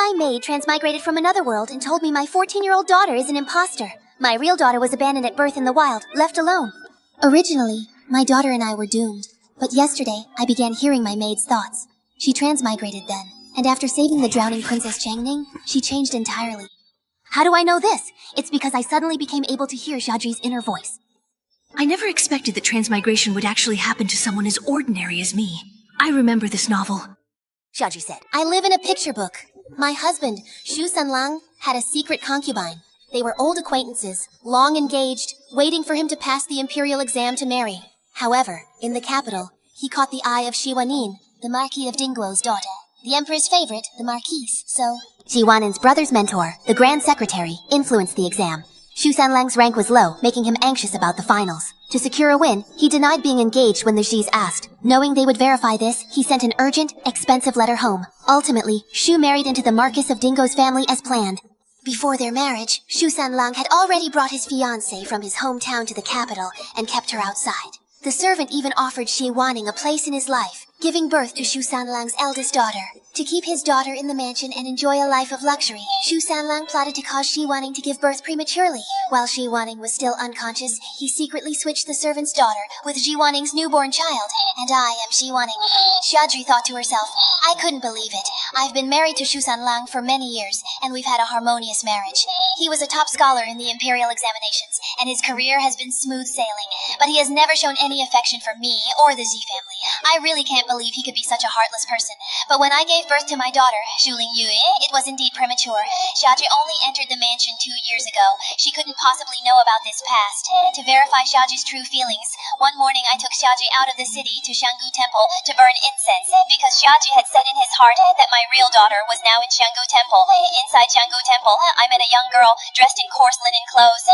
nearby maid transmigrated from another world and told me my 14-year-old daughter is an imposter. My real daughter was abandoned at birth in the wild, left alone. Originally, my daughter and I were doomed, but yesterday I began hearing my maid's thoughts. She transmigrated then, and after saving the drowning Princess Changning, she changed entirely. How do I know this? It's because I suddenly became able to hear Xiaozhi's inner voice. I never expected that transmigration would actually happen to someone as ordinary as me. I remember this novel. Xiaozhi said, I live in a picture book. My husband, Xu Sanlang, had a secret concubine. They were old acquaintances, long engaged, waiting for him to pass the imperial exam to marry. However, in the capital, he caught the eye of Xiwanin, the Marquis of Dingguo's daughter. The emperor's favorite, the Marquis, so... Xiwanin's brother's mentor, the Grand Secretary, influenced the exam. Xu Sanlang's rank was low, making him anxious about the finals. To secure a win, he denied being engaged when the Xis asked. Knowing they would verify this, he sent an urgent, expensive letter home. Ultimately, Xu married into the Marquis of Dingguo's family as planned. Before their marriage, Xu Sanlang had already brought his fiancée from his hometown to the capital and kept her outside. The servant even offered Xi Wanning a place in his life, giving birth to Xu Sanlang's eldest daughter. To keep his daughter in the mansion and enjoy a life of luxury, Xu Sanlang plotted to cause Xi Wanning to give birth prematurely. While Xi Wanning was still unconscious, he secretly switched the servant's daughter with Xi Wanning's newborn child. And I am Xi Wanning. Xiaozhi thought to herself, I couldn't believe it. I've been married to Xu Sanlang for many years, and we've had a harmonious marriage. He was a top scholar in the imperial examinations, and his career has been smooth sailing. But he has never shown any affection for me or the Z family. I really can't believe he could be such a heartless person. But when I gave birth to my daughter, Xu Lingyue, it was indeed premature. Xiaozhi only entered the mansion 2 years ago. She couldn't possibly know about this past. To verify Xiaozhi's true feelings, one morning I took Xiaozhi out of the city to Xianggu Temple to burn incense, because Xiaozhi had said in his heart that my real daughter was now in Xianggu Temple. Inside Xianggu Temple, I met a young girl dressed in coarse linen clothes.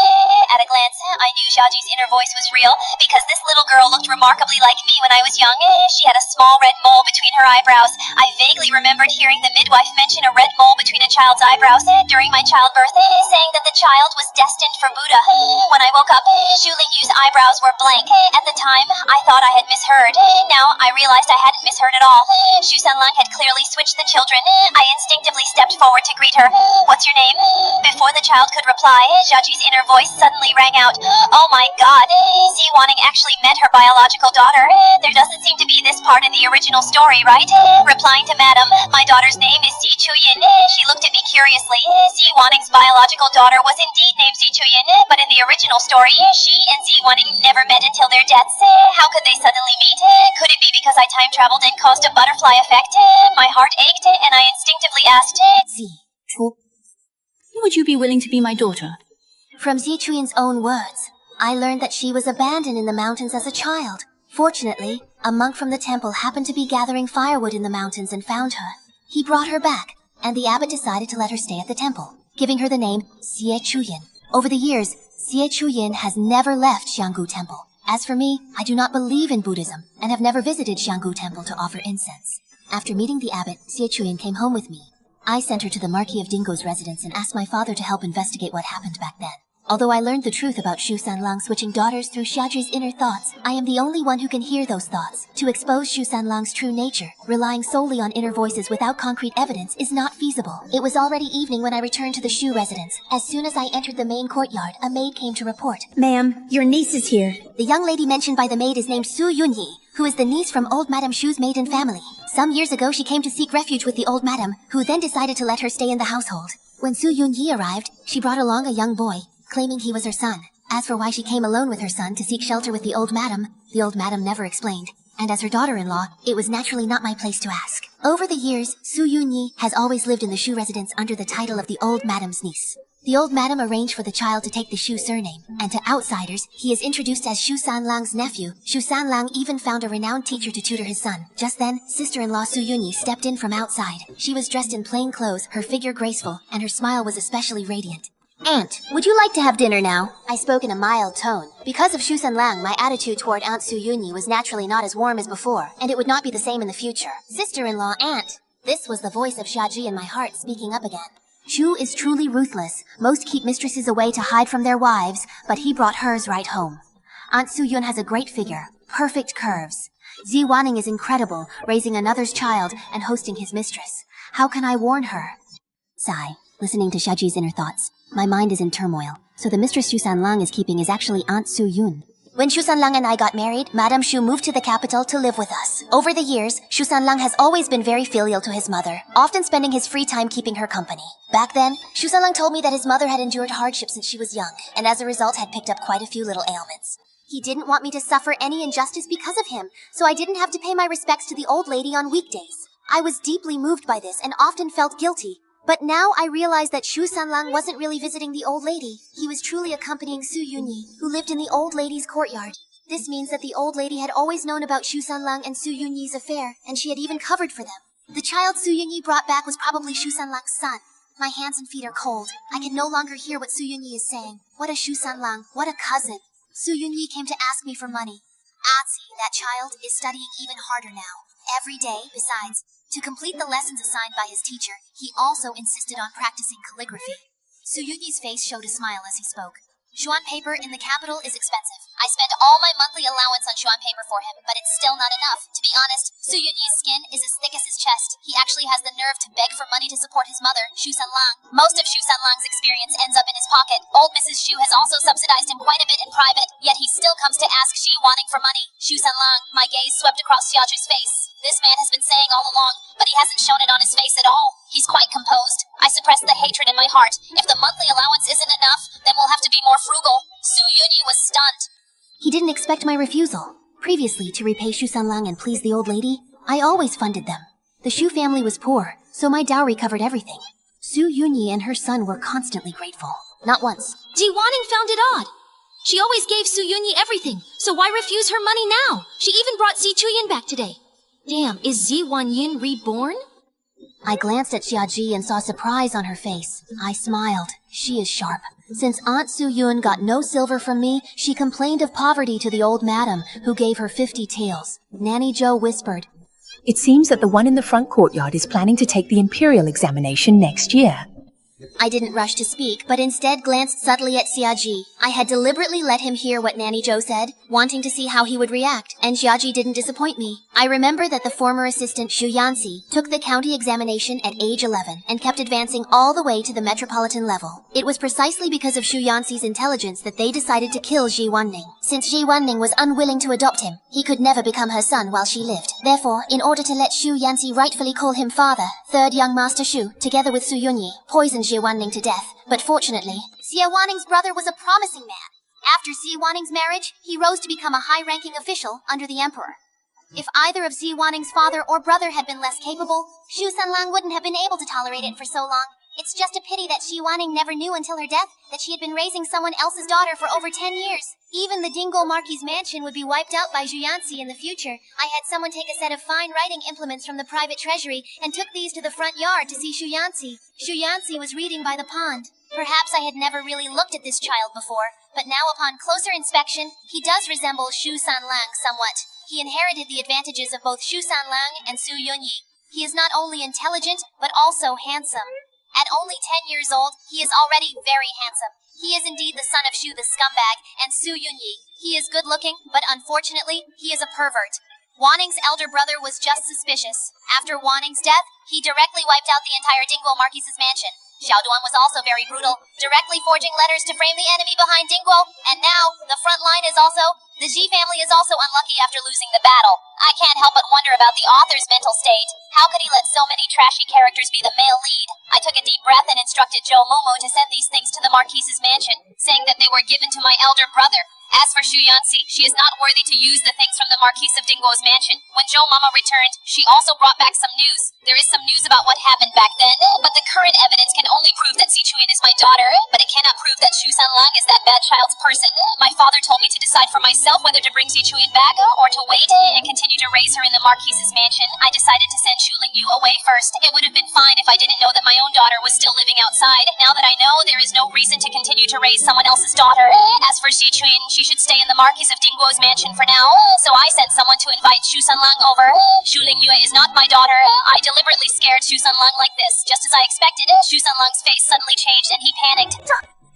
At a glance, I knew Xiaozhi's inner voice was real, because this little girl looked remarkably like me when I was young. She had a small red mole between her eyebrows. I vaguely remembered hearing the midwife mention a red mole between a child's eyebrows during my childbirth, saying that the child was destined for Buddha. When I woke up, Xu Lingyu's eyebrows were blank. At the time, I thought I had misheard. Now, I realized I hadn't misheard at all. Xu Sanlang had clearly switched the children. I instinctively stepped forward to greet her. What's your name? Before the child could reply, Xiaozhi's inner voice suddenly rang out. Oh my god, Xi Wanning actually met her biological daughter. There doesn't seem to be this part in the original story, right? Replying to Madam, my daughter's name is Xi Chuyin. She looked at me curiously. Xi Wanning's biological daughter was indeed named Xi Chuyin, but in the original story, she and Xi Wanning never met until their deaths. How could they suddenly meet? Could it be because I time traveled and caused a butterfly effect? My heart ached, and I instinctively asked, Xi Chu. Would you be willing to be my daughter? From Xi Chuyin's own words, I learned that she was abandoned in the mountains as a child. Fortunately, a monk from the temple happened to be gathering firewood in the mountains and found her. He brought her back, and the abbot decided to let her stay at the temple, giving her the name Xie Chuyin. Over the years, Xie Chuyin has never left Xianggu Temple. As for me, I do not believe in Buddhism, and have never visited Xianggu Temple to offer incense. After meeting the abbot, Xie Chuyin came home with me. I sent her to the Marquis of Dingguo's residence and asked my father to help investigate what happened back then. Although I learned the truth about Xu Sanlang switching daughters through Xiaozhi's inner thoughts, I am the only one who can hear those thoughts. To expose Xu Sanlang's true nature, relying solely on inner voices without concrete evidence is not feasible. It was already evening when I returned to the Xu residence. As soon as I entered the main courtyard, a maid came to report. Ma'am, your niece is here. The young lady mentioned by the maid is named Su Yunyi, who is the niece from old Madame Xu's maiden family. Some years ago she came to seek refuge with the old madam, who then decided to let her stay in the household. When Su Yunyi arrived, she brought along a young boy, claiming he was her son. As for why she came alone with her son to seek shelter with the old madam never explained. And as her daughter-in-law, it was naturally not my place to ask. Over the years, Su Yunyi has always lived in the Shu residence under the title of the old madam's niece. The old madam arranged for the child to take the Shu surname, and to outsiders, he is introduced as Xu Sanlang's nephew. Xu Sanlang even found a renowned teacher to tutor his son. Just then, sister-in-law Su Yunyi stepped in from outside. She was dressed in plain clothes, her figure graceful, and her smile was especially radiant. Aunt, would you like to have dinner now? I spoke in a mild tone. Because of Xu Sanlang, my attitude toward Aunt Su Yunyi was naturally not as warm as before, and it would not be the same in the future. Sister-in-law, aunt. This was the voice of Xiaozhi in my heart speaking up again. Xu is truly ruthless. Most keep mistresses away to hide from their wives, but he brought hers right home. Aunt Su Yun has a great figure, perfect curves. Xi Wanning is incredible, raising another's child and hosting his mistress. How can I warn her? Sigh, listening to Xiaoji's inner thoughts. My mind is in turmoil, so the mistress Shu Sanlang is keeping is actually Aunt Su Yun. When Shu Sanlang and I got married, Madame Shu moved to the capital to live with us. Over the years, Shu Sanlang has always been very filial to his mother, often spending his free time keeping her company. Back then, Shu Sanlang told me that his mother had endured hardship since she was young, and as a result had picked up quite a few little ailments. He didn't want me to suffer any injustice because of him, so I didn't have to pay my respects to the old lady on weekdays. I was deeply moved by this and often felt guilty. But now I realize that Shu Sanlang wasn't really visiting the old lady. He was truly accompanying Su Yunyi, who lived in the old lady's courtyard. This means that the old lady had always known about Shu Sanlang and Su Yunyi's affair, and she had even covered for them. The child Su Yunyi brought back was probably Shu Sanlang's son. My hands and feet are cold. I can no longer hear what Su Yunyi is saying. What a Shu Sanlang, what a cousin. Su Yunyi came to ask me for money. Atsi, that child, is studying even harder now. Every day, besides. To complete the lessons assigned by his teacher, he also insisted on practicing calligraphy. Su Yunyi's face showed a smile as he spoke. Xuan paper in the capital is expensive. I spend all my monthly allowance on Xuan paper for him, but it's still not enough. To be honest, Su Yunyi's skin is as thick as his chest. He actually has the nerve to beg for money to support his mother, Shu Sanlang. Most of Shu Sanlang's experience ends up in his pocket. Old Mrs. Shu has also subsidized him quite a bit in private, yet he still comes to ask Xi wanting for money. Shu Sanlang, my gaze swept across Xiaoju's face. This man has been saying all along, but he hasn't shown it on his face at all. He's quite composed. I suppressed the hatred in my heart. If the monthly allowance isn't enough, then we'll have to be more frugal. Su Yunyi was stunned. He didn't expect my refusal. Previously, to repay Shu Sanlang and please the old lady, I always funded them. The Shu family was poor, so my dowry covered everything. Su Yunyi and her son were constantly grateful. Not once. Ji Wanning found it odd. She always gave Su Yunyi everything, so why refuse her money now? She even brought Zi Chuyin back today. Damn, is Zi Wanyin reborn? I glanced at Xiaoji and saw surprise on her face. I smiled. She is sharp. Since Aunt Su Yun got no silver from me, she complained of poverty to the old madam, who gave her 50 taels. Nanny Joe whispered, It seems that the one in the front courtyard is planning to take the imperial examination next year. I didn't rush to speak, but instead glanced subtly at Xiaoji. I had deliberately let him hear what Nanny Joe said, wanting to see how he would react, and Xiaoji didn't disappoint me. I remember that the former assistant Xu Yanxi took the county examination at age 11 and kept advancing all the way to the metropolitan level. It was precisely because of Xu Yanxi's intelligence that they decided to kill Ji Wanning. Since Ji Wanning was unwilling to adopt him, he could never become her son while she lived. Therefore, in order to let Xu Yanxi rightfully call him father, third young master Xu, together with Su Yunyi, poisoned Ji Wanning to death. But fortunately, Xie Wanning's brother was a promising man. After Xie Wanning's marriage, he rose to become a high-ranking official under the emperor. If either of Xie Wanning's father or brother had been less capable, Shu Sanlang wouldn't have been able to tolerate it for so long. It's just a pity that Xie Wanning never knew until her death that she had been raising someone else's daughter for over 10 years. Even the Dingol Marquis mansion would be wiped out by Zhu Yanxi in the future. I had someone take a set of fine writing implements from the private treasury and took these to the front yard to see Xu Yanxi. Xu Yanxi was reading by the pond. Perhaps I had never really looked at this child before, but now upon closer inspection, he does resemble Shu Sanlang somewhat. He inherited the advantages of both Shu Sanlang and Su Yunyi. He is not only intelligent, but also handsome. At only 10 years old, he is already very handsome. He is indeed the son of Shu the scumbag and Su Yunyi. He is good-looking, but unfortunately, he is a pervert. Wanning's elder brother was just suspicious. After Wanning's death, he directly wiped out the entire Dingguo Marquis' mansion. Xiao Duan was also very brutal, directly forging letters to frame the enemy behind Dingguo. And now, the front line is also... The Ji family is also unlucky after losing the battle. I can't help but wonder about the author's mental state. How could he let so many trashy characters be the male lead? I took a deep breath and instructed Zhou Momo to send these things to the Marquis' mansion, saying that they were given to my elder brother. As for Xu Yanxi, she is not worthy to use the things from the Marquis of Dingguo's mansion. When Zhou Mama returned, she also brought back some news. There is some news about what happened back then, but the current evidence can only prove that Zichuan is my daughter, but it cannot prove that Shu Sanlang is that bad child's person. My father told me to decide for myself whether to bring Zichuan back or to wait and continue to raise her in the Marquis' mansion. I decided to send Shu Lingyu away first. It would have been fine if I didn't know that my own daughter was still living outside. Now that I know, there is no reason to continue to raise someone else's daughter. As for Zichuan, she should stay in the Marquis of Dingguo's mansion for now, so I sent someone to invite Shu Sanlang over. Shu Lingyu is not my daughter. I deliberately scared Shu Sanlang like this. Just as I expected, Shu Sanlang's face suddenly changed and he panicked.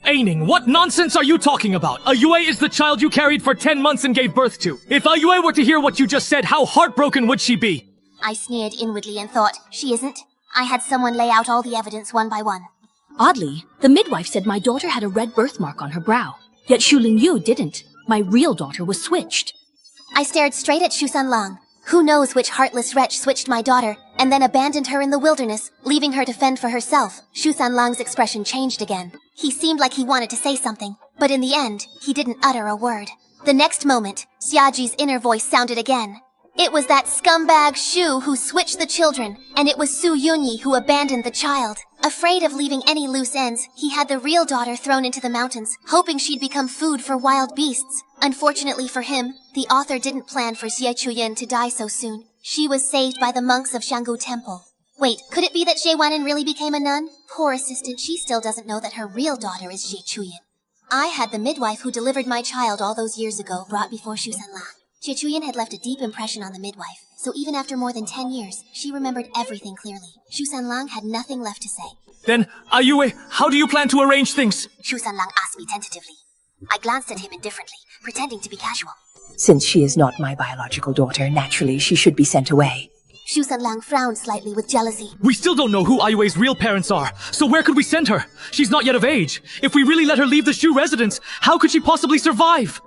Aining, what nonsense are you talking about? A Yue is the child you carried for 10 months and gave birth to. If A Yue were to hear what you just said, how heartbroken would she be? I sneered inwardly and thought, she isn't. I had someone lay out all the evidence one by one. Oddly, the midwife said my daughter had a red birthmark on her brow, yet Xu Lingyu didn't. My real daughter was switched. I stared straight at Shu Sanlang. Who knows which heartless wretch switched my daughter, and then abandoned her in the wilderness, leaving her to fend for herself. Shu Sanlang's expression changed again. He seemed like he wanted to say something, but in the end, he didn't utter a word. The next moment, Xiaji's inner voice sounded again. It was that scumbag Shu who switched the children, and it was Su Yunyi who abandoned the child. Afraid of leaving any loose ends, he had the real daughter thrown into the mountains, hoping she'd become food for wild beasts. Unfortunately for him, the author didn't plan for Xie Chuyin to die so soon. She was saved by the monks of Shanggu Temple. Wait, could it be that Xie Wanren really became a nun? Poor assistant, she still doesn't know that her real daughter is Xie Chuyin. I had the midwife who delivered my child all those years ago brought before Shu Sanlang. Xie Chuyin had left a deep impression on the midwife, so even after more than 10 years, she remembered everything clearly. Shu Sanlang had nothing left to say. Then, Ayue, how do you plan to arrange things? Shu Sanlang asked me tentatively. I glanced at him indifferently, pretending to be casual. Since she is not my biological daughter, naturally she should be sent away. Shu Sanlang frowned slightly with jealousy. We still don't know who Ayue's real parents are, so where could we send her? She's not yet of age. If we really let her leave the Shu residence, how could she possibly survive?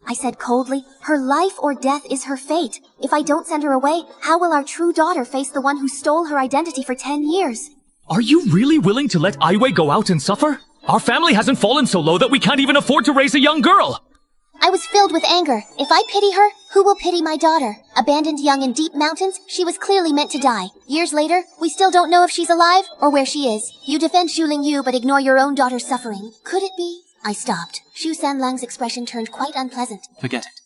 I said coldly, her life or death is her fate. If I don't send her away, how will our true daughter face the one who stole her identity for 10 years? Are you really willing to let Ayue go out and suffer? Our family hasn't fallen so low that we can't even afford to raise a young girl. I was filled with anger. If I pity her, who will pity my daughter? Abandoned young in deep mountains, she was clearly meant to die. Years later, we still don't know if she's alive or where she is. You defend Xu Lingyu but ignore your own daughter's suffering. Could it be? I stopped. Shu Sanlang's expression turned quite unpleasant. Forget it.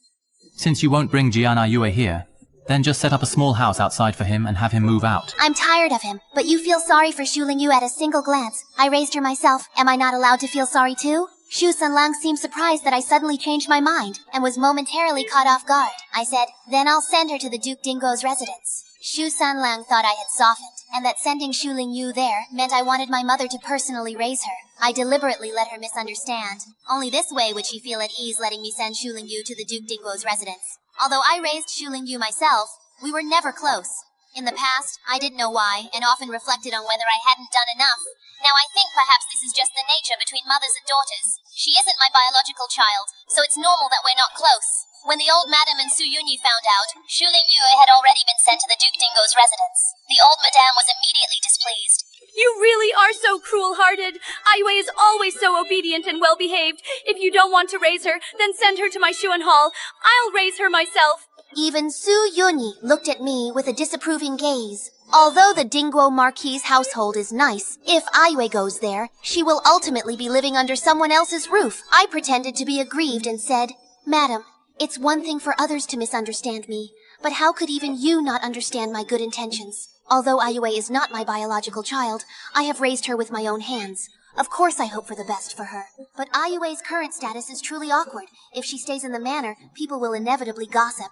Since you won't bring Jian Ayue here, then just set up a small house outside for him and have him move out. I'm tired of him, but you feel sorry for Xu Lingyu at a single glance. I raised her myself. Am I not allowed to feel sorry too? Shu Sanlang seemed surprised that I suddenly changed my mind, and was momentarily caught off guard. I said, then I'll send her to the Duke Dingo's residence. Shu Sanlang thought I had softened, and that sending Xu Lingyu there meant I wanted my mother to personally raise her. I deliberately let her misunderstand. Only this way would she feel at ease letting me send Xu Lingyu to the Duke Dingo's residence. Although I raised Xu Lingyu myself, we were never close. In the past, I didn't know why, and often reflected on whether I hadn't done enough. Now I think perhaps this is just the nature between mothers and daughters. She isn't my biological child, so it's normal that we're not close. When the old madam and Su Yunyi found out, Xu Lingyu had already been sent to the Duke Dingo's residence. The old madame was immediately displeased. You really are so cruel-hearted. Ayue is always so obedient and well-behaved. If you don't want to raise her, then send her to my Shuan Hall. I'll raise her myself. Even Su Yunyi looked at me with a disapproving gaze. Although the Dingguo Marquis' household is nice, if Ayue goes there, she will ultimately be living under someone else's roof. I pretended to be aggrieved and said, Madam, it's one thing for others to misunderstand me, but how could even you not understand my good intentions? Although Ayue is not my biological child, I have raised her with my own hands. Of course I hope for the best for her. But Ayue's current status is truly awkward. If she stays in the manor, people will inevitably gossip.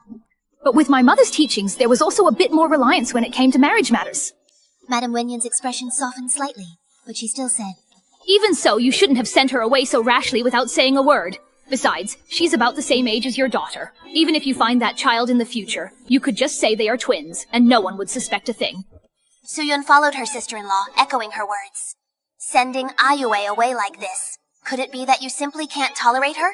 But with my mother's teachings, there was also a bit more reliance when it came to marriage matters. Madame Wenyan's expression softened slightly, but she still said, Even so, you shouldn't have sent her away so rashly without saying a word. Besides, she's about the same age as your daughter. Even if you find that child in the future, you could just say they are twins, and no one would suspect a thing. Suyun followed her sister-in-law, echoing her words. Sending Ayue away like this. Could it be that you simply can't tolerate her?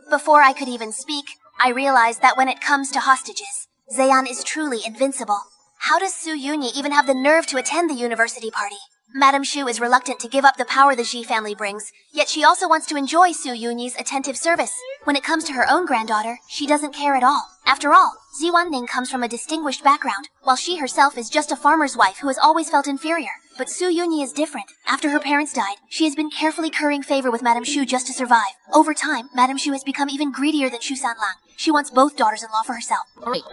Before I could even speak, I realized that when it comes to hostages, Zayan is truly invincible. How does Su Yunyi even have the nerve to attend the university party? Madame Shu is reluctant to give up the power the Ji family brings, yet she also wants to enjoy Su Yunyi's attentive service. When it comes to her own granddaughter, she doesn't care at all. After all, Zi Wanning comes from a distinguished background, while she herself is just a farmer's wife who has always felt inferior. But Su Yunyi is different. After her parents died, she has been carefully currying favor with Madame Shu just to survive. Over time, Madame Shu has become even greedier than Shu Sanlang. She wants both daughters-in-law for herself.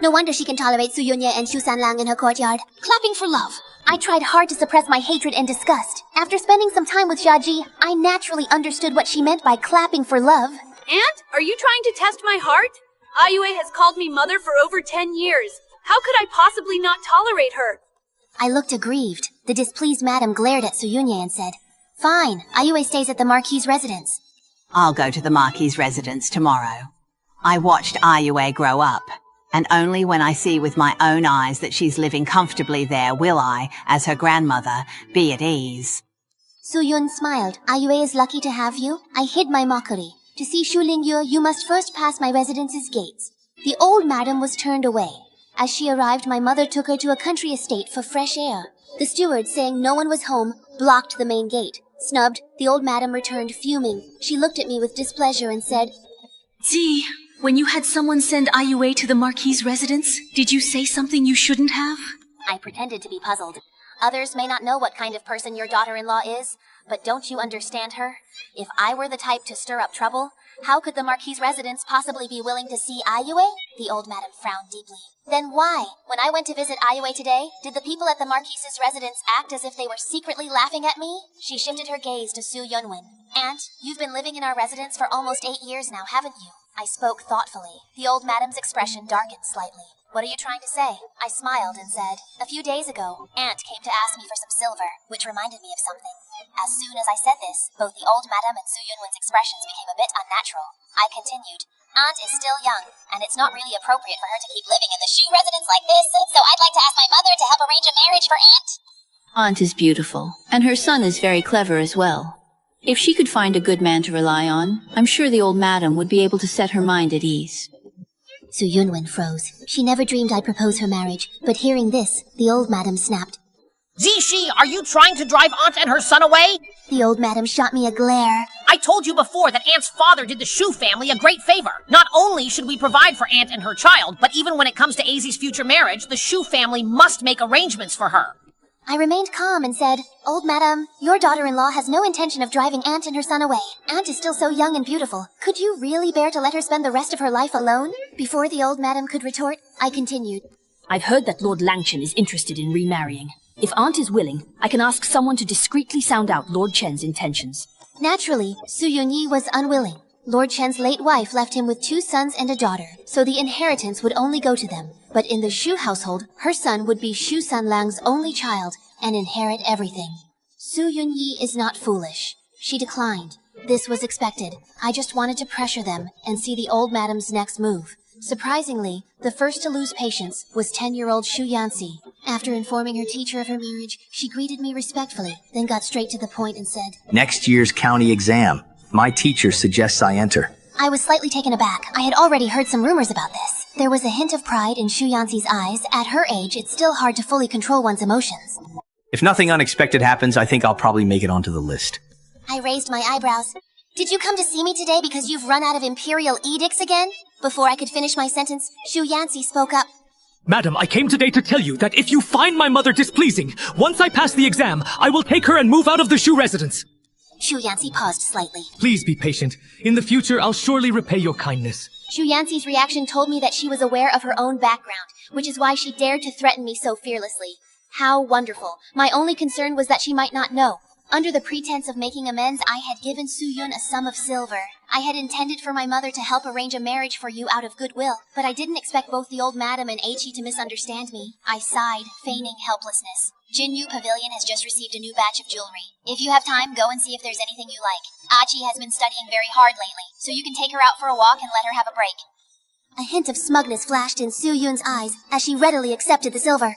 No wonder she can tolerate Su Yunyi and Shu Sanlang in her courtyard. Clapping for love. I tried hard to suppress my hatred and disgust. After spending some time with Xiaji, I naturally understood what she meant by clapping for love. Aunt, are you trying to test my heart? Ayue has called me mother for over 10 years. How could I possibly not tolerate her? I looked aggrieved. The displeased madam glared at Su Yunyi and said, Fine, Ayue stays at the Marquis' residence. I'll go to the Marquis' residence tomorrow. I watched Ayue grow up. And only when I see with my own eyes that she's living comfortably there will I, as her grandmother, be at ease. Su-yun smiled. Ayue is lucky to have you. I hid my mockery. To see Shu Lingyu, you must first pass my residence's gates. The old madam was turned away. As she arrived, my mother took her to a country estate for fresh air. The steward, saying no one was home, blocked the main gate. Snubbed, the old madam returned fuming. She looked at me with displeasure and said, Z, when you had someone send Ayue to the Marquis' residence, did you say something you shouldn't have? I pretended to be puzzled. Others may not know what kind of person your daughter-in-law is, but don't you understand her? If I were the type to stir up trouble, how could the Marquis' residence possibly be willing to see Ayue? The old madam frowned deeply. Then why, when I went to visit Ayue today, did the people at the Marquis' residence act as if they were secretly laughing at me? She shifted her gaze to Su Yunwen. Aunt, you've been living in our residence for almost 8 years now, haven't you? I spoke thoughtfully. The old madam's expression darkened slightly. What are you trying to say? I smiled and said, a few days ago, Aunt came to ask me for some silver, which reminded me of something. As soon as I said this, both the old madam and Su Yunwen's expressions became a bit unnatural. I continued, Aunt is still young, and it's not really appropriate for her to keep living in the Shu residence like this, so I'd like to ask my mother to help arrange a marriage for Aunt. Aunt is beautiful, and her son is very clever as well. If she could find a good man to rely on, I'm sure the old madam would be able to set her mind at ease. Su Yunwen froze. She never dreamed I'd propose her marriage, but hearing this, the old madam snapped. Zishi, are you trying to drive Aunt and her son away? The old madam shot me a glare. I told you before that Aunt's father did the Shu family a great favor. Not only should we provide for Aunt and her child, but even when it comes to Azie's future marriage, the Shu family must make arrangements for her. I remained calm and said, Old madam, your daughter-in-law has no intention of driving Aunt and her son away. Aunt is still so young and beautiful. Could you really bear to let her spend the rest of her life alone? Before the old madam could retort, I continued. I've heard that Lord Langchen is interested in remarrying. If Aunt is willing, I can ask someone to discreetly sound out Lord Chen's intentions. Naturally, Su Yunyi was unwilling. Lord Chen's late wife left him with 2 sons and a daughter, so the inheritance would only go to them. But in the Shu household, her son would be Shu Sanlang's only child and inherit everything. Su Yunyi is not foolish. She declined. This was expected. I just wanted to pressure them and see the old madam's next move. Surprisingly, the first to lose patience was 10-year-old Shu Yanxi. After informing her teacher of her marriage, she greeted me respectfully, then got straight to the point and said, Next year's county exam. My teacher suggests I enter. I was slightly taken aback. I had already heard some rumors about this. There was a hint of pride in Shu Yanxi's eyes. At her age, it's still hard to fully control one's emotions. If nothing unexpected happens, I think I'll probably make it onto the list. I raised my eyebrows. Did you come to see me today because you've run out of imperial edicts again? Before I could finish my sentence, Shu Yanxi spoke up. Madam, I came today to tell you that if you find my mother displeasing, once I pass the exam, I will take her and move out of the Shu residence. Shu Yanxi paused slightly. Please be patient. In the future, I'll surely repay your kindness. Shu Yanxi's reaction told me that she was aware of her own background, which is why she dared to threaten me so fearlessly. How wonderful. My only concern was that she might not know. Under the pretense of making amends, I had given Su Yun a sum of silver. I had intended for my mother to help arrange a marriage for you out of goodwill, but I didn't expect both the old madam and Aichi to misunderstand me. I sighed, feigning helplessness. Jinyu Pavilion has just received a new batch of jewelry. If you have time, go and see if there's anything you like. Achi has been studying very hard lately, so you can take her out for a walk and let her have a break. A hint of smugness flashed in Su Yun's eyes as she readily accepted the silver.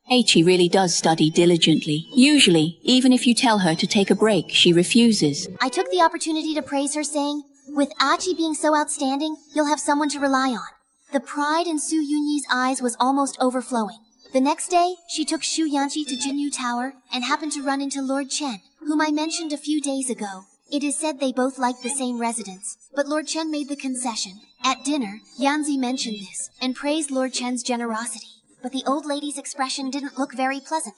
Aichi really does study diligently. Usually, even if you tell her to take a break, she refuses. I took the opportunity to praise her, saying, with Achi being so outstanding, you'll have someone to rely on. The pride in Su Yunyi's eyes was almost overflowing. The next day, she took Shu Yanxi to Jinyu Tower and happened to run into Lord Chen, whom I mentioned a few days ago. It is said they both liked the same residence, but Lord Chen made the concession. At dinner, Yanxi mentioned this and praised Lord Chen's generosity. But the old lady's expression didn't look very pleasant.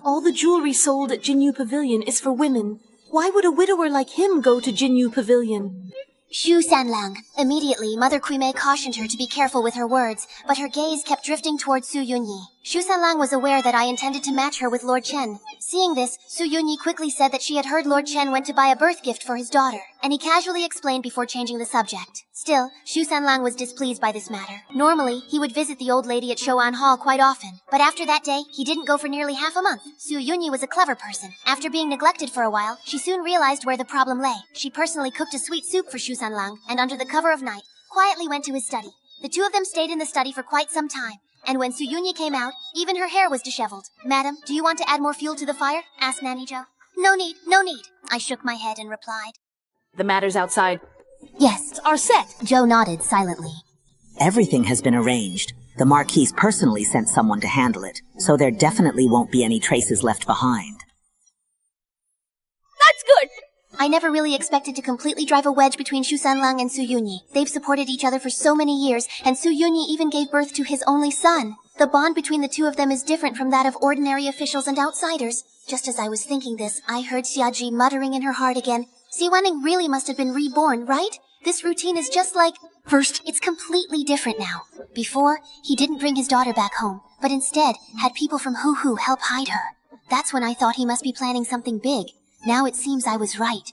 All the jewelry sold at Jinyu Pavilion is for women. Why would a widower like him go to Jinyu Pavilion? Shu Sanlang. Immediately, Mother Kuimei cautioned her to be careful with her words, but her gaze kept drifting towards Su Yunyi. Shu Sanlang was aware that I intended to match her with Lord Chen. Seeing this, Su Yunyi quickly said that she had heard Lord Chen went to buy a birth gift for his daughter, and he casually explained before changing the subject. Still, Shu Sanlang was displeased by this matter. Normally, he would visit the old lady at Shouan Hall quite often, but after that day, he didn't go for nearly half a month. Su Yunyi was a clever person. After being neglected for a while, she soon realized where the problem lay. She personally cooked a sweet soup for Shu Sanlang, and under the cover of night, quietly went to his study. The two of them stayed in the study for quite some time, and when Suyunyi came out, even her hair was disheveled. Madam, do you want to add more fuel to the fire? Asked Nanny Joe. No need, no need. I shook my head and replied. The matters outside. Yes. Are set. Joe nodded silently. Everything has been arranged. The Marquis personally sent someone to handle it, so there definitely won't be any traces left behind. That's good! I never really expected to completely drive a wedge between Shu Sanlang and Suyunyi. They've supported each other for so many years, and Suyunyi even gave birth to his only son. The bond between the two of them is different from that of ordinary officials and outsiders. Just as I was thinking this, I heard Xiaji muttering in her heart again. Xiwanning really must have been reborn, right? This routine is just like... First, it's completely different now. Before, he didn't bring his daughter back home, but instead had people from Hu help hide her. That's when I thought he must be planning something big. Now it seems I was right.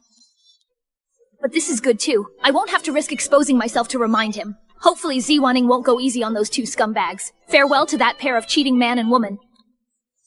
But this is good too. I won't have to risk exposing myself to remind him. Hopefully Ziwaning won't go easy on those two scumbags. Farewell to that pair of cheating man and woman.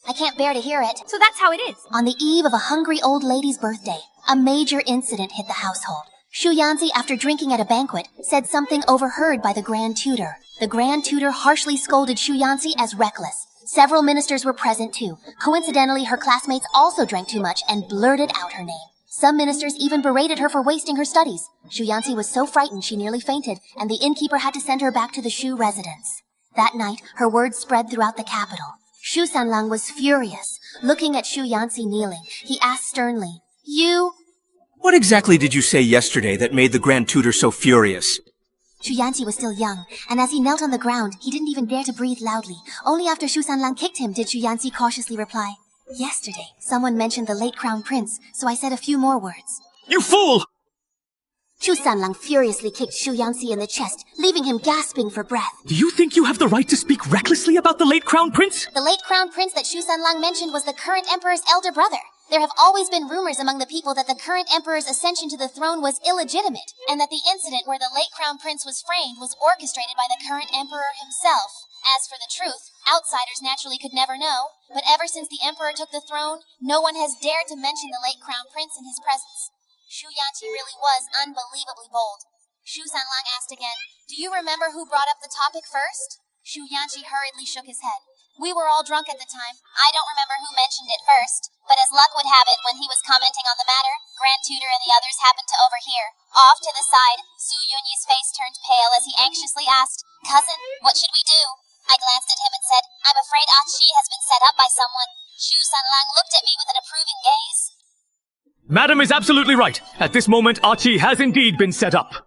I can't bear to hear it. So that's how it is. On the eve of a hungry old lady's birthday, a major incident hit the household. Shu Yanzi, after drinking at a banquet, said something overheard by the Grand Tutor. The Grand Tutor harshly scolded Shu Yanzi as reckless. Several ministers were present too. Coincidentally, her classmates also drank too much and blurted out her name. Some ministers even berated her for wasting her studies. Shu Yanzi was so frightened she nearly fainted, and the innkeeper had to send her back to the Shu residence. That night, her words spread throughout the capital. Shu Sanlang was furious. Looking at Shu Yanzi kneeling, he asked sternly, "You..." What exactly did you say yesterday that made the Grand Tutor so furious? Shu Yanzi was still young, and as he knelt on the ground, he didn't even dare to breathe loudly. Only after Shu Sanlang kicked him did Shu Yanzi cautiously reply, "Yesterday, someone mentioned the late Crown Prince, so I said a few more words." You fool! Shu Sanlang furiously kicked Shu Yanzi in the chest, leaving him gasping for breath. Do you think you have the right to speak recklessly about the late Crown Prince? The late Crown Prince that Shu Sanlang mentioned was the current Emperor's elder brother. There have always been rumors among the people that the current Emperor's ascension to the throne was illegitimate, and that the incident where the late Crown Prince was framed was orchestrated by the current Emperor himself. As for the truth, outsiders naturally could never know, but ever since the Emperor took the throne, no one has dared to mention the late Crown Prince in his presence. Shu Yanzi really was unbelievably bold. Shu Sanlang asked again, "Do you remember who brought up the topic first?" Shu Yanzi hurriedly shook his head. "We were all drunk at the time. I don't remember who mentioned it first, but as luck would have it, when he was commenting on the matter, Grand Tutor and the others happened to overhear. Off to the side, Su Yunyi's face turned pale as he anxiously asked, 'Cousin, what should we do?' I glanced at him and said, 'I'm afraid Achi has been set up by someone.' Shu Sanlang looked at me with an approving gaze. Madam is absolutely right. At this moment, Achi has indeed been set up.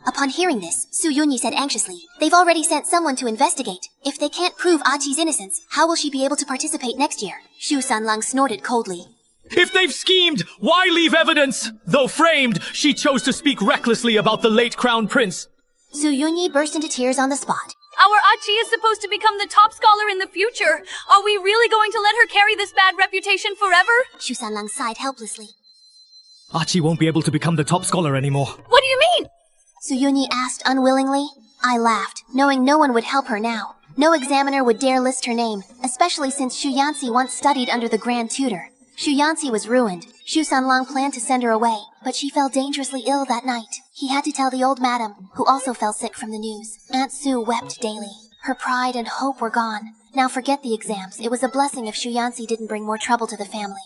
Upon hearing this, Su Yunyi said anxiously, "They've already sent someone to investigate. If they can't prove Achi's innocence, how will she be able to participate next year?" Shu Sanlang snorted coldly. If they've schemed, why leave evidence? Though framed, she chose to speak recklessly about the late Crown Prince. Su Yunyi burst into tears on the spot. Our Achi is supposed to become the top scholar in the future. Are we really going to let her carry this bad reputation forever? Shu Sanlang sighed helplessly. Achi won't be able to become the top scholar anymore. What do you mean? Su Yunyi asked unwillingly. I laughed, knowing no one would help her now. No examiner would dare list her name, especially since Shu Yanzi once studied under the Grand Tutor. Shu Yanzi was ruined. Shu Sanlang planned to send her away, but she fell dangerously ill that night. He had to tell the old madam, who also fell sick from the news. Aunt Su wept daily. Her pride and hope were gone. Now forget the exams. It was a blessing if Shu Yanzi didn't bring more trouble to the family.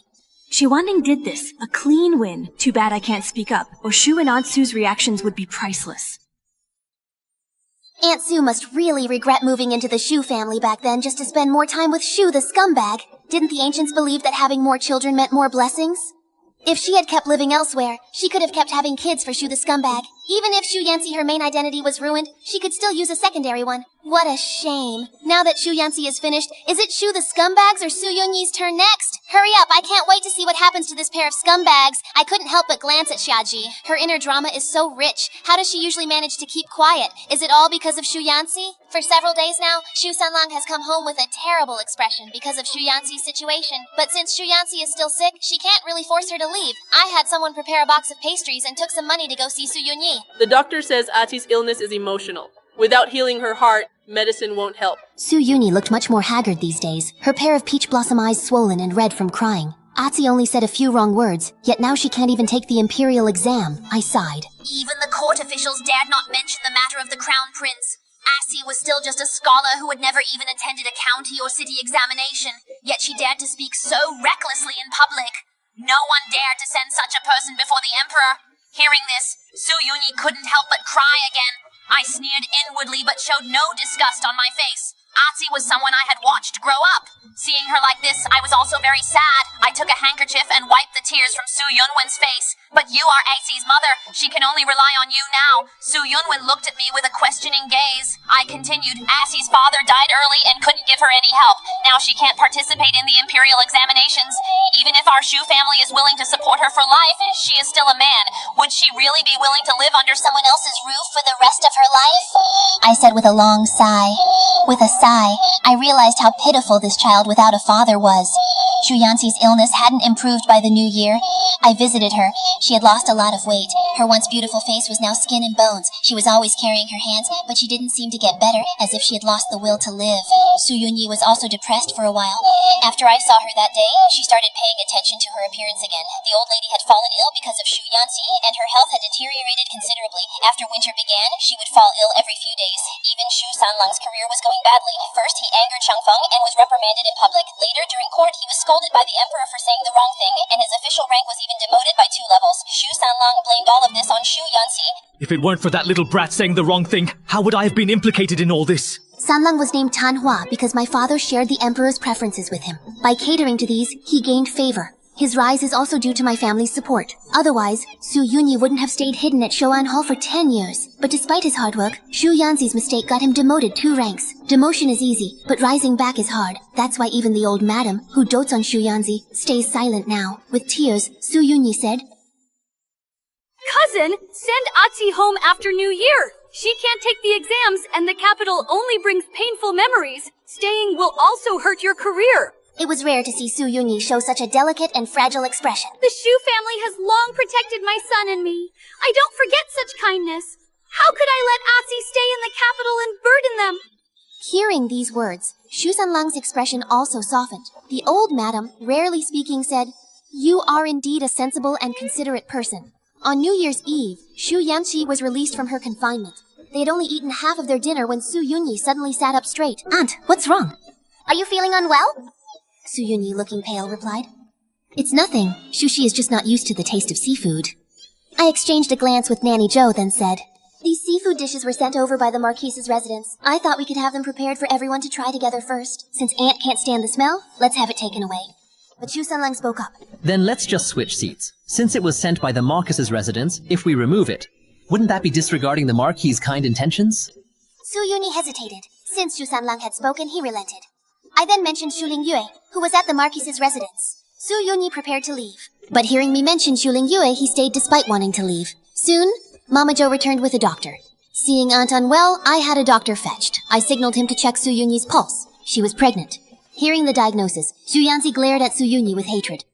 Xiwanning did this. A clean win. Too bad I can't speak up, or Shu and Aunt Su's reactions would be priceless. Aunt Su must really regret moving into the Shu family back then just to spend more time with Shu the scumbag. Didn't the ancients believe that having more children meant more blessings? If she had kept living elsewhere, she could have kept having kids for Shu the scumbag. Even if Shu Yanzi, her main identity, was ruined, she could still use a secondary one. What a shame. Now that Shu Yanzi is finished, is it Shu the scumbags or Su Yunyi's turn next? Hurry up, I can't wait to see what happens to this pair of scumbags. I couldn't help but glance at Xiaji. Her inner drama is so rich. How does she usually manage to keep quiet? Is it all because of Shu Yanzi? For several days now, Shu Sanlang has come home with a terrible expression because of Shu Yanzi's situation. But since Shu Yanzi is still sick, she can't really force her to leave. I had someone prepare a box of pastries and took some money to go see Su Yunyi. The doctor says Ati's illness is emotional. Without healing her heart, medicine won't help. Su Yunyi looked much more haggard these days, her pair of peach blossom eyes swollen and red from crying. Ati only said a few wrong words, yet now she can't even take the imperial exam. I sighed. Even the court officials dared not mention the matter of the crown prince. Assie was still just a scholar who had never even attended a county or city examination, yet she dared to speak so recklessly in public. No one dared to send such a person before the Emperor. Hearing this, Su Yunyi couldn't help but cry again. I sneered inwardly but showed no disgust on my face. Atsi was someone I had watched grow up. Seeing her like this, I was also very sad. I took a handkerchief and wiped the tears from Su Yunwen's face. But you are Asi's mother. She can only rely on you now. Su Yunwen looked at me with a questioning gaze. I continued, Asi's father died early and couldn't give her any help. Now she can't participate in the imperial examinations. Even if our Shu family is willing to support her for life, she is still a man. Would she really be willing to live under someone else's roof for the rest of her life? I said with a long sigh. With a sigh, I realized how pitiful this child without a father was. Shu Yanxi's illness hadn't improved by the new year. I visited her. She had lost a lot of weight. Her once beautiful face was now skin and bones. She was always carrying her hands, but she didn't seem to get better, as if she had lost the will to live. Su Yunyi was also depressed for a while. After I saw her that day, she started paying attention to her appearance again. The old lady had fallen ill because of Shu Yanxi, and her health had deteriorated considerably. After winter began, she would fall ill every few days. Even Shu Sanlang's career was going badly. First, he angered Changfeng and was reprimanded in public. Later, during court, he was scolded by the emperor for saying the wrong thing, and his official rank was even demoted by 2 levels. Shu Sanlang blamed all of this on Shu Yanxi. If it weren't for that little brat saying the wrong thing, how would I have been implicated in all this? Sanlang was named Tanhua because my father shared the emperor's preferences with him. By catering to these, he gained favor. His rise is also due to my family's support. Otherwise, Su Yunyi wouldn't have stayed hidden at Shouan Hall for 10 years. But despite his hard work, Shu Yanxi's mistake got him demoted 2 ranks. Demotion is easy, but rising back is hard. That's why even the old madam, who dotes on Shu Yanxi, stays silent now. With tears, Su Yunyi said, Cousin, send Atsi home after New Year. She can't take the exams, and the capital only brings painful memories. Staying will also hurt your career. It was rare to see Su Yunyi show such a delicate and fragile expression. The Shu family has long protected my son and me. I don't forget such kindness. How could I let Atsi stay in the capital and burden them? Hearing these words, Shu Sanlang's expression also softened. The old madam, rarely speaking, said, You are indeed a sensible and considerate person. On New Year's Eve, Shu Yanxi was released from her confinement. They had only eaten half of their dinner when Su Yunyi suddenly sat up straight. Aunt, what's wrong? Are you feeling unwell? Su Yunyi, looking pale, replied. It's nothing. Shushi is just not used to the taste of seafood. I exchanged a glance with Nanny Zhou, then said, These seafood dishes were sent over by the Marquis's residence. I thought we could have them prepared for everyone to try together first. Since Aunt can't stand the smell, let's have it taken away. But Shu Sanlang spoke up. Then let's just switch seats. Since it was sent by the Marquis's residence, if we remove it, wouldn't that be disregarding the Marquis's kind intentions? Su Yunyi hesitated. Since Shu Sanlang had spoken, he relented. I then mentioned Shu Lingyue, who was at the Marquis's residence. Su Yunyi prepared to leave. But hearing me mention Shu Lingyue, he stayed despite wanting to leave. Soon, Mama Zhou returned with a doctor. Seeing Aunt unwell, I had a doctor fetched. I signaled him to check Su Yunyi's pulse. She was pregnant. Hearing the diagnosis, Shu Yanxi glared at Su Yunyi with hatred.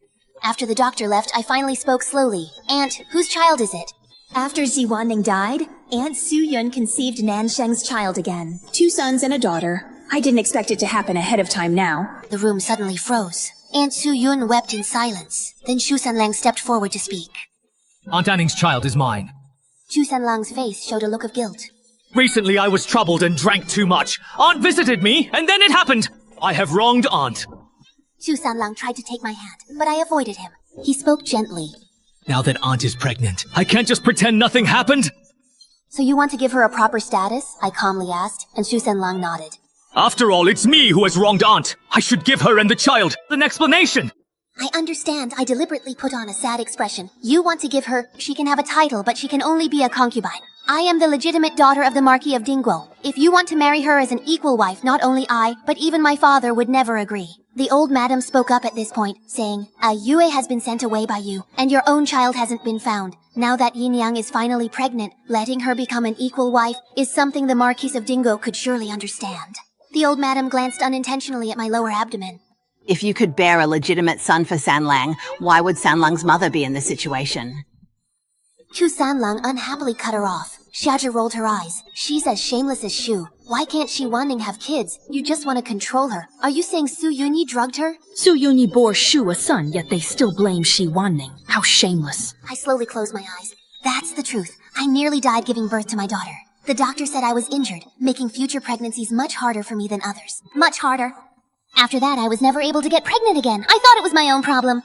After the doctor left, I finally spoke slowly. Aunt, whose child is it? After Ji Wanning died, Aunt Su Yun conceived Nan Sheng's child again. 2 sons and a daughter. I didn't expect it to happen ahead of time now. The room suddenly froze. Aunt Su Yun wept in silence. Then Shu Sanlang stepped forward to speak. Aunt Anning's child is mine. Shu Sanlang's face showed a look of guilt. Recently I was troubled and drank too much. Aunt visited me, and then it happened. I have wronged Aunt. Shu Sanlang tried to take my hand, but I avoided him. He spoke gently. Now that Aunt is pregnant, I can't just pretend nothing happened. So you want to give her a proper status? I calmly asked, and Shu Sanlang nodded. After all, it's me who has wronged Aunt. I should give her and the child an explanation. I understand. I deliberately put on a sad expression. You want to give her, she can have a title, but she can only be a concubine. I am the legitimate daughter of the Marquis of Dingguo. If you want to marry her as an equal wife, not only I, but even my father would never agree. The old madam spoke up at this point, saying, Yue has been sent away by you, and your own child hasn't been found. Now that Yin Yang is finally pregnant, letting her become an equal wife is something the Marquis of Dingguo could surely understand. The old madam glanced unintentionally at my lower abdomen. If you could bear a legitimate son for Sanlang, why would Sanlang's mother be in this situation? Shu Sanlang unhappily cut her off. Xiazhi rolled her eyes. She's as shameless as Shu. Why can't Shi Wanning have kids? You just want to control her. Are you saying Su Yunyi drugged her? Su Yunyi bore Shu a son, yet they still blame Shi Wanning. How shameless. I slowly closed my eyes. That's the truth. I nearly died giving birth to my daughter. The doctor said I was injured, making future pregnancies much harder for me than others. Much harder. After that, I was never able to get pregnant again. I thought it was my own problem.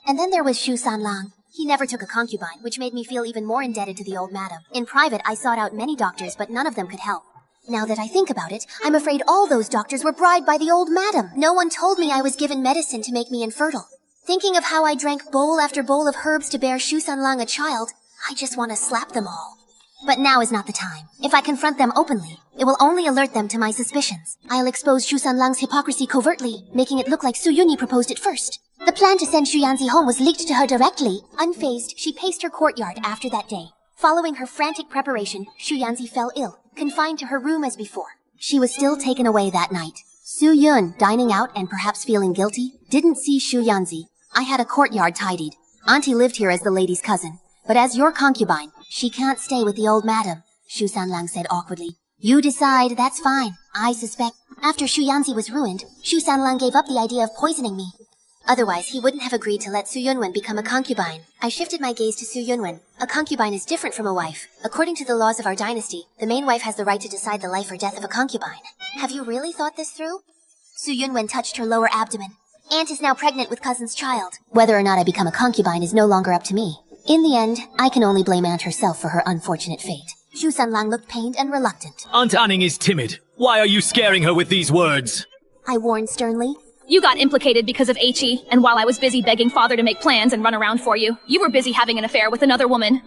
And then there was Shu Sanlang. He never took a concubine, which made me feel even more indebted to the old madam. In private, I sought out many doctors, but none of them could help. Now that I think about it, I'm afraid all those doctors were bribed by the old madam. No one told me I was given medicine to make me infertile. Thinking of how I drank bowl after bowl of herbs to bear Shu Sanlang a child, I just want to slap them all. But now is not the time. If I confront them openly, it will only alert them to my suspicions. I'll expose Shu Sanlang's hypocrisy covertly, making it look like Su Yunyi proposed it first. The plan to send Shu Yanzi home was leaked to her directly. Unfazed, she paced her courtyard after that day. Following her frantic preparation, Shu Yanzi fell ill, confined to her room as before. She was still taken away that night. Su Yun, dining out and perhaps feeling guilty, didn't see Shu Yanzi. I had a courtyard tidied. Auntie lived here as the lady's cousin. But as your concubine, she can't stay with the old madam, Shu Sanlang said awkwardly. You decide, that's fine. I suspect. After Shu Yanzi was ruined, Shu Sanlang gave up the idea of poisoning me. Otherwise, he wouldn't have agreed to let Su Yunwen become a concubine. I shifted my gaze to Su Yunwen. A concubine is different from a wife. According to the laws of our dynasty, the main wife has the right to decide the life or death of a concubine. Have you really thought this through? Su Yunwen touched her lower abdomen. Aunt is now pregnant with cousin's child. Whether or not I become a concubine is no longer up to me. In the end, I can only blame Aunt herself for her unfortunate fate. Shu Sanlang looked pained and reluctant. Aunt Anning is timid. Why are you scaring her with these words? I warned sternly. You got implicated because of H.E., and while I was busy begging father to make plans and run around for you, you were busy having an affair with another woman.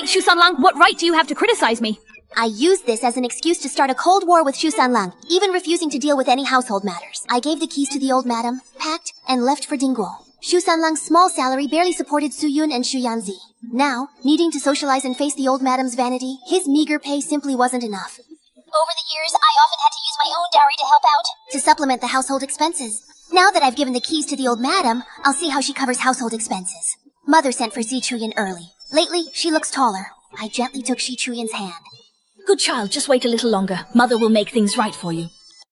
Shu Sanlang, what right do you have to criticize me? I used this as an excuse to start a cold war with Shu Sanlang, even refusing to deal with any household matters. I gave the keys to the old madam, packed, and left for Dingguo. Shu Sanlang's small salary barely supported Su Yun and Shu Yanzi. Now, needing to socialize and face the old madam's vanity, his meager pay simply wasn't enough. Over the years, I often had to use my own dowry to help out. To supplement the household expenses. Now that I've given the keys to the old madam, I'll see how she covers household expenses. Mother sent for Zi Chuyan early. Lately, she looks taller. I gently took Shi Chuyan's hand. Good child, just wait a little longer. Mother will make things right for you.